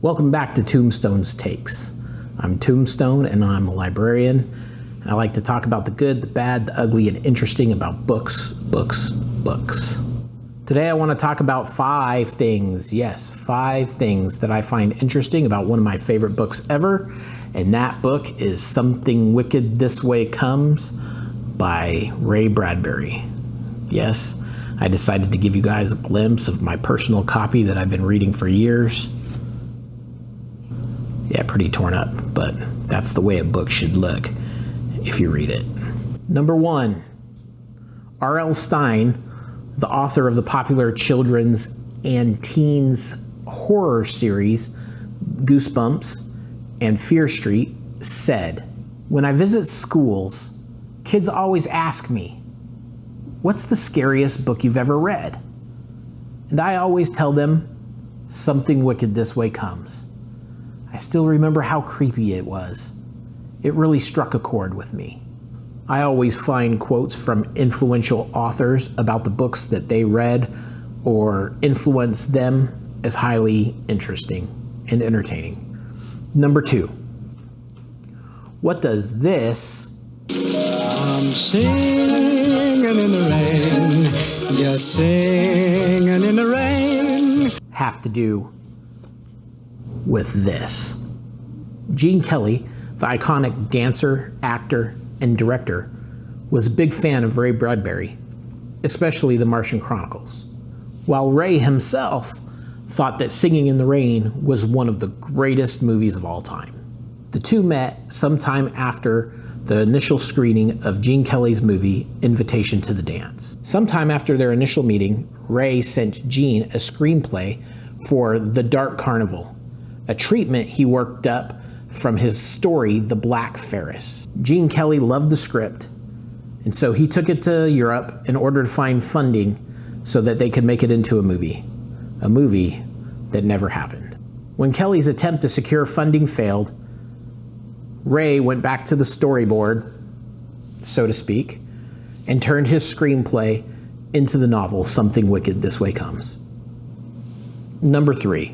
Welcome back to Tombstone's Takes. I'm Tombstone and I'm a librarian. And I like to talk about the good, the bad, the ugly, and interesting about books. Today I want to talk about 5 things, yes, 5 things that I find interesting about one of my favorite books ever. And that book is Something Wicked This Way Comes by Ray Bradbury. Yes, I decided to give you guys a glimpse of my personal copy that I've been reading for years. Yeah, pretty torn up, but that's the way a book should look if you read it. Number 1, R.L. Stein, the author of the popular children's and teens horror series Goosebumps and Fear Street, said, "When I visit schools, kids always ask me, 'What's the scariest book you've ever read?' And I always tell them, 'Something Wicked This Way Comes.' I still remember how creepy it was. It really struck a chord with me." I always find quotes from influential authors about the books that they read or influenced them as highly interesting and entertaining. Number 2, what does this I'm singing in the rain, just singing in the rain have to do with this? Gene Kelly, the iconic dancer, actor, and director, was a big fan of Ray Bradbury, especially The Martian Chronicles, while Ray himself thought that Singing in the Rain was one of the greatest movies of all time. The two met sometime after the initial screening of Gene Kelly's movie Invitation to the Dance. Sometime after their initial meeting, Ray sent Gene a screenplay for The Dark Carnival, a treatment he worked up from his story, The Black Ferris. Gene Kelly loved the script, and so he took it to Europe in order to find funding so that they could make it into a movie that never happened. When Kelly's attempt to secure funding failed, Ray went back to the storyboard, so to speak, and turned his screenplay into the novel Something Wicked This Way Comes. Number 3.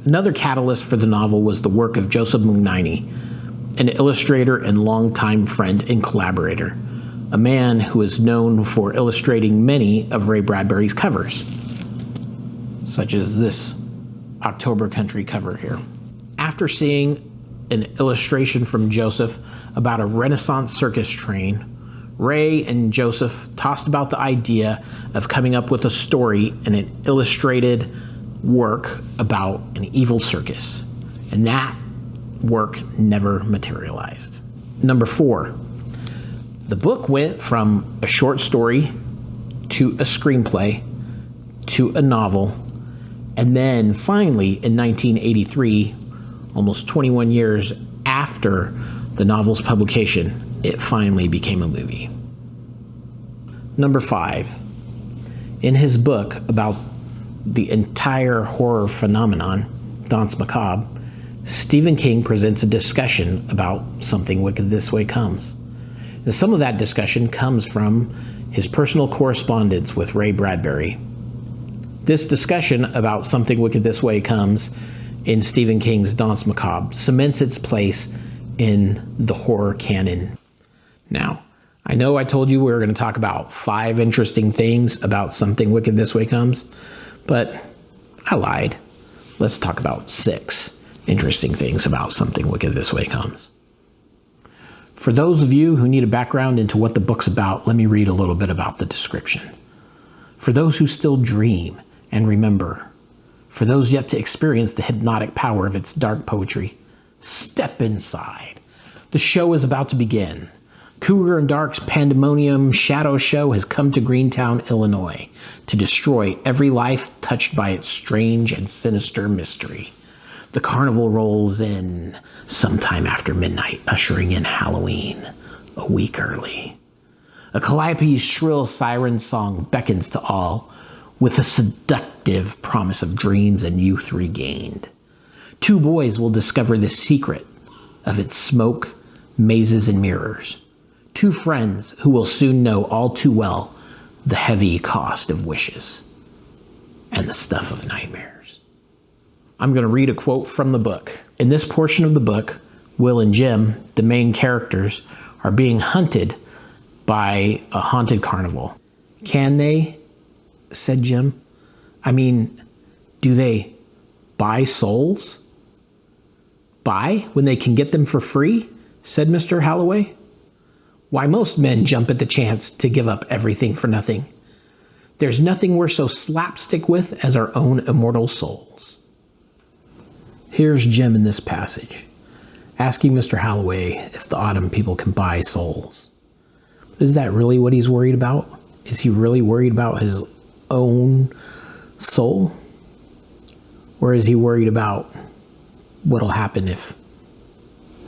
Another catalyst for the novel was the work of Joseph Muni, an illustrator and longtime friend and collaborator, a man who is known for illustrating many of Ray Bradbury's covers, such as this October Country cover here. After seeing an illustration from Joseph about a Renaissance circus train, Ray and Joseph tossed about the idea of coming up with a story in an illustrated work about an evil circus, and that work never materialized. Number 4, the book went from a short story to a screenplay to a novel, and then finally in 1983, almost 21 years after the novel's publication, it finally became a movie. Number 5, in his book about the entire horror phenomenon, Danse Macabre, Stephen King presents a discussion about Something Wicked This Way Comes. And some of that discussion comes from his personal correspondence with Ray Bradbury. This discussion about Something Wicked This Way Comes in Stephen King's Danse Macabre cements its place in the horror canon. Now, I know I told you we were going to talk about 5 interesting things about Something Wicked This Way Comes, but I lied. Let's talk about 6 interesting things about Something Wicked This Way Comes. For those of you who need a background into what the book's about, let me read a little bit about the description. For those who still dream and remember, for those yet to experience the hypnotic power of its dark poetry, step inside. The show is about to begin. Cooger and Dark's Pandemonium Shadow Show has come to Greentown, Illinois, to destroy every life touched by its strange and sinister mystery. The carnival rolls in sometime after midnight, ushering in Halloween, a week early. A calliope's shrill siren song beckons to all, with a seductive promise of dreams and youth regained. 2 boys will discover the secret of its smoke, mazes, and mirrors. 2 friends who will soon know all too well the heavy cost of wishes and the stuff of nightmares. I'm going to read a quote from the book. In this portion of the book, Will and Jim, the main characters, are being hunted by a haunted carnival. Can they? Said Jim. I mean, do they buy souls? Buy when they can get them for free? Said Mr. Holloway. Why, most men jump at the chance to give up everything for nothing. There's nothing we're so slapstick with as our own immortal souls. Here's Jim in this passage, asking Mr. Holloway if the Autumn people can buy souls. But is that really what he's worried about? Is he really worried about his own soul? Or is he worried about what'll happen if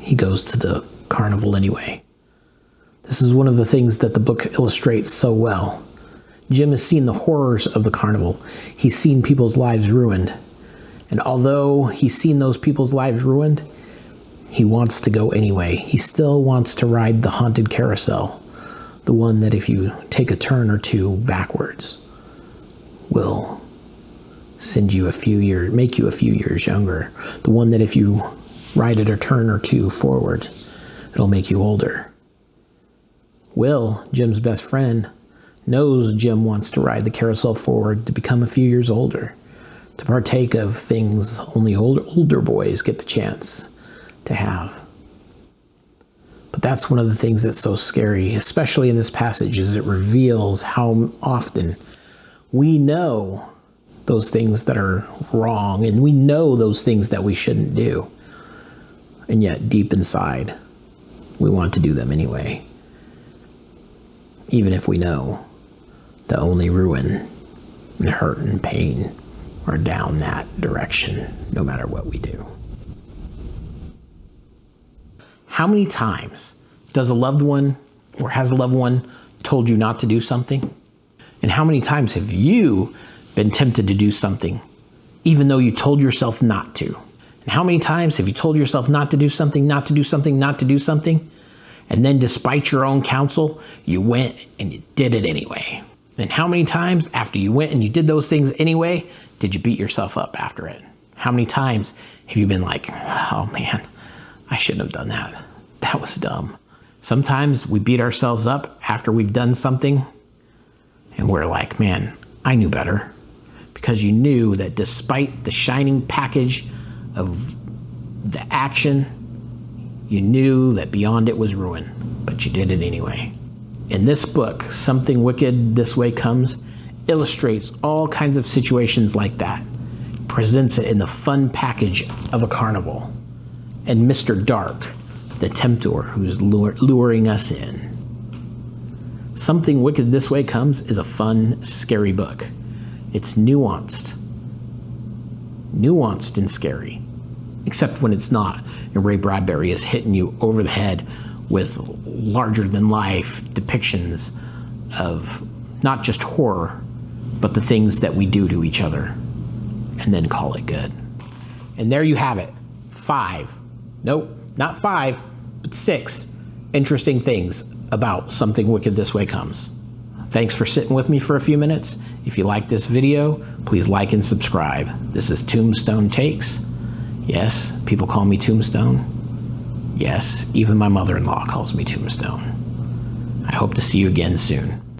he goes to the carnival anyway? This is one of the things that the book illustrates so well. Jim has seen the horrors of the carnival. He's seen people's lives ruined. And although he's seen those people's lives ruined, he wants to go anyway. He still wants to ride the haunted carousel. The one that if you take a turn or two backwards will send you a few years, make you a few years younger. The one that if you ride it a turn or two forward, it'll make you older. Will, Jim's best friend, knows Jim wants to ride the carousel forward to become a few years older, to partake of things only older boys get the chance to have. But that's one of the things that's so scary, especially in this passage, is it reveals how often we know those things that are wrong, and we know those things that we shouldn't do. And yet, deep inside, we want to do them anyway. Even if we know that only ruin and hurt and pain are down that direction, no matter what we do. How many times does a loved one or has a loved one told you not to do something? And how many times have you been tempted to do something, even though you told yourself not to? And how many times have you told yourself not to do something, not to do something, not to do something? And then despite your own counsel, you went and you did it anyway. And how many times after you went and you did those things anyway, did you beat yourself up after it? How many times have you been like, oh man, I shouldn't have done that. That was dumb. Sometimes we beat ourselves up after we've done something and we're like, man, I knew better. Because you knew that despite the shining package of the action, you knew that beyond it was ruin, but you did it anyway. In this book, Something Wicked This Way Comes illustrates all kinds of situations like that, presents it in the fun package of a carnival, and Mr. Dark, the tempter who's luring us in. Something Wicked This Way Comes is a fun, scary book. It's nuanced and scary, except when it's not, and Ray Bradbury is hitting you over the head with larger-than-life depictions of not just horror, but the things that we do to each other, and then call it good. And there you have it. 5. Nope, not 5, but 6 interesting things about Something Wicked This Way Comes. Thanks for sitting with me for a few minutes. If you like this video, please like and subscribe. This is Tombstone Takes. Yes, people call me Tombstone. Yes, even my mother-in-law calls me Tombstone. I hope to see you again soon.